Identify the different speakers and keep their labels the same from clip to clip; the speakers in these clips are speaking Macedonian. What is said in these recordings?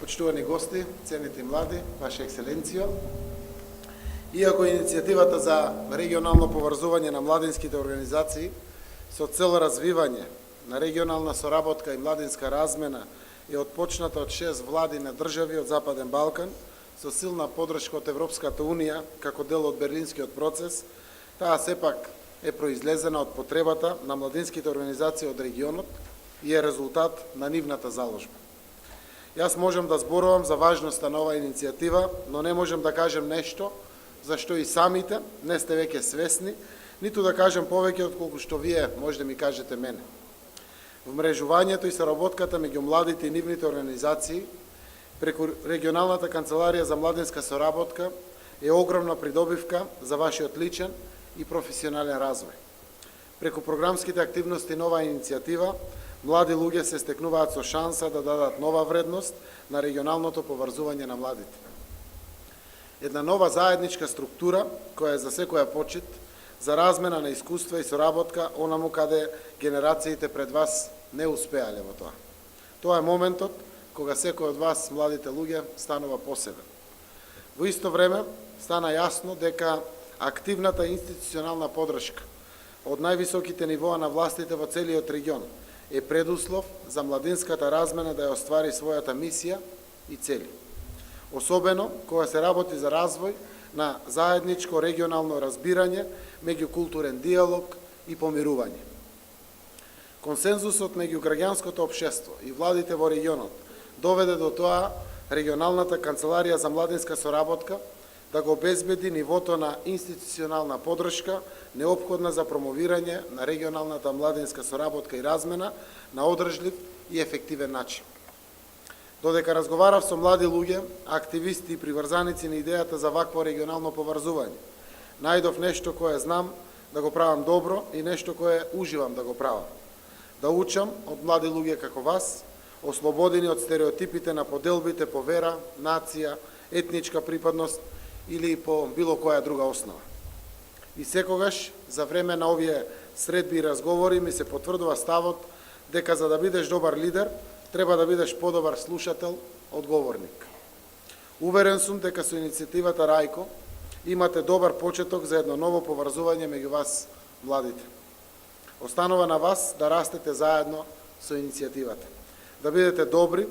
Speaker 1: Почитувани гости, ценити млади, Ваша Екселенцијо, иако иницијативата за регионално поврзување на младинските организации со цел развивање на регионална соработка и младинска размена е отпочната од 6 влади на држави од Западен Балкан со силна поддршка од Европската Унија како дел од Берлинскиот процес, таа сепак е произлезена од потребата на младинските организации од регионот и е резултат на нивната заложба. Јас можам да зборувам за важноста на оваа иницијатива, но не можам да кажем нешто за што и самите не сте веќе свесни, ниту да кажем повеќе отколку што вие може да ми кажете мене. Вмрежувањето и соработката меѓу младите и нивните организации преку регионалната канцеларија за младинска соработка е огромна придобивка за вашиот личен и професионален развој. Преку програмските активности на оваа иницијатива, млади луѓе се стекнуваат со шанса да дадат нова вредност на регионалното поврзување на младите. Една нова заедничка структура која е за секоја почит, за размена на искуства и соработка онаму каде генерациите пред вас не успеале во тоа. Тоа е моментот кога секој од вас, младите луѓе, станува посебен. Во исто време, стана јасно дека активната институционална поддршка од највисоките нивоа на властите во целиот регион е предуслов за младинската размена да ја оствари својата мисија и цели. Особено кога се работи за развој на заедничко регионално разбирање, меѓукултурен диалог и помирување. Консензусот меѓу граѓанското општество и владите во регионот доведе до тоа регионалната канцеларија за младинска соработка да го обезбеди нивото на институционална поддршка неопходна за промовирање на регионалната младинска соработка и размена на одржлив и ефективен начин. Додека разговарав со млади луѓе, активисти и приврзаници на идејата за вакво регионално поврзување, најдов нешто кое знам да го правам добро и нешто кое уживам да го правам. Да учам од млади луѓе како вас, ослободени од стереотипите на поделбите по вера, нација, етничка припадност или по било која друга основа. И секогаш, за време на овие средби и разговори, ми се потврдува ставот дека за да бидеш добар лидер, треба да бидеш подобар слушател, одговорник. Уверен сум дека со иницијативата Рајко имате добар почеток за едно ново поврзување меѓу вас, младите. Останува на вас да растете заедно со иницијативата. Да бидете добри,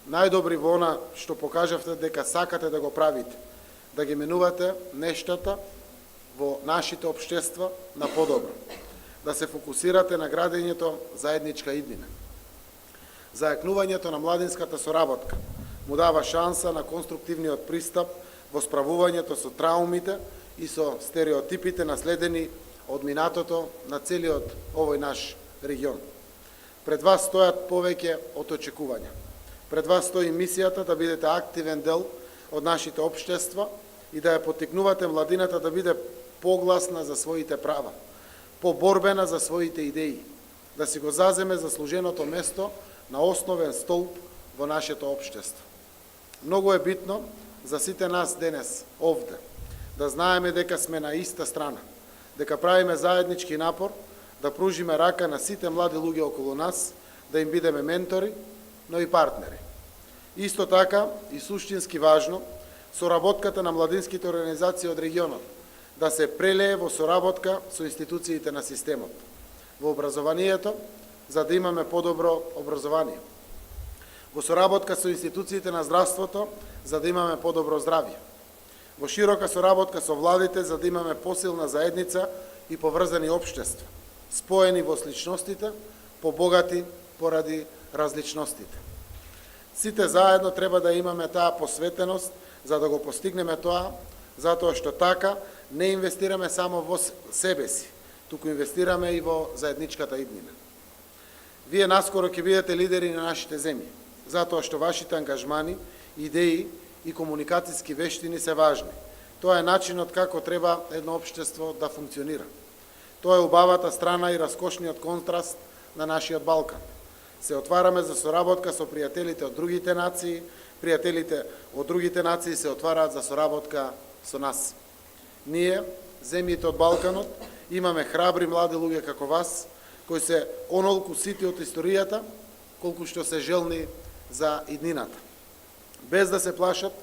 Speaker 1: најдобри во она што покажавте дека сакате да го правите, да ги менувате нештата во нашите општества на подобро, да се фокусирате на градењето заедничка иднина. Зајакнувањето на младинската соработка му дава шанса на конструктивниот пристап во справувањето со траумите и со стереотипите наследени од минатото на целиот овој наш регион. Пред вас стојат повеќе од очекувања. Пред вас стои мисијата да бидете активен дел од нашите општества и да ја поттикнувате младината да биде погласна за своите права, поборбена за своите идеи, да си го заземе заслуженото место на основен столб во нашето општество. Многу е битно за сите нас денес овде да знаеме дека сме на иста страна, дека правиме заеднички напор да пружиме рака на сите млади луѓе околу нас, да им бидеме ментори, но и партнери. Исто така и суштински важно, соработката на младинските организации од регионот да се прелее во соработка со институциите на системот, во образованието, за да имаме подобро образование, во соработка со институциите на здравството, за да имаме подобро здравје, во широка соработка со владите, за да имаме посилна заедница и поврзани општества, споени во сличностите, побогати поради различностите. Сите заедно треба да имаме таа посветеност за да го постигнеме тоа, затоа што така не инвестираме само во себе си, туку инвестираме и во заедничката иднина. Вие наскоро ќе бидете лидери на нашите земји, затоа што вашите ангажмани, идеи и комуникацијски вештини се важни. Тоа е начинот како треба едно општество да функционира. Тоа е убавата страна и раскошниот контраст на нашиот Балкан. Се отвараме за соработка со пријателите од другите нации, пријателите од другите нации се отвараат за соработка со нас. Ние, земјите од Балканот, имаме храбри млади луѓе како вас, кои се онолку сити од историјата, колку што се желни за иднината. без да се плашат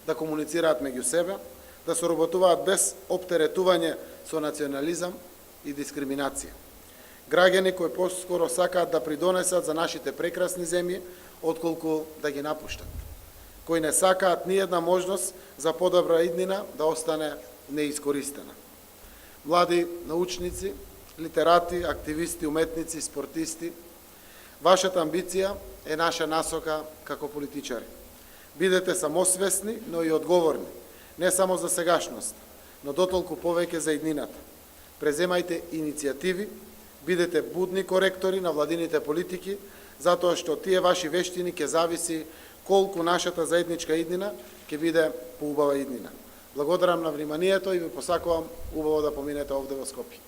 Speaker 1: да комуницираат меѓу себе, да соработуваат без оптеретување со национализам и дискриминација. Граѓани кои поскоро сакаат да придонесат за нашите прекрасни земји, отколку да ги напуштат. Кои не сакаат ни една можност за подобра иднина да остане неискористена. Млади научници, литерати, активисти, уметници, спортисти, вашата амбиција е наша насока како политичари. Бидете самосвесни, но и одговорни, не само за сегашност, но дотолку повеќе за иднината. Преземајте иницијативи, бидете будни коректори на владините политики, затоа што тие ваши вештини ќе зависи колку нашата заедничка иднина ќе биде поубава иднина. Благодарам на вниманието и ви посакувам убаво да поминете овде во Скопје.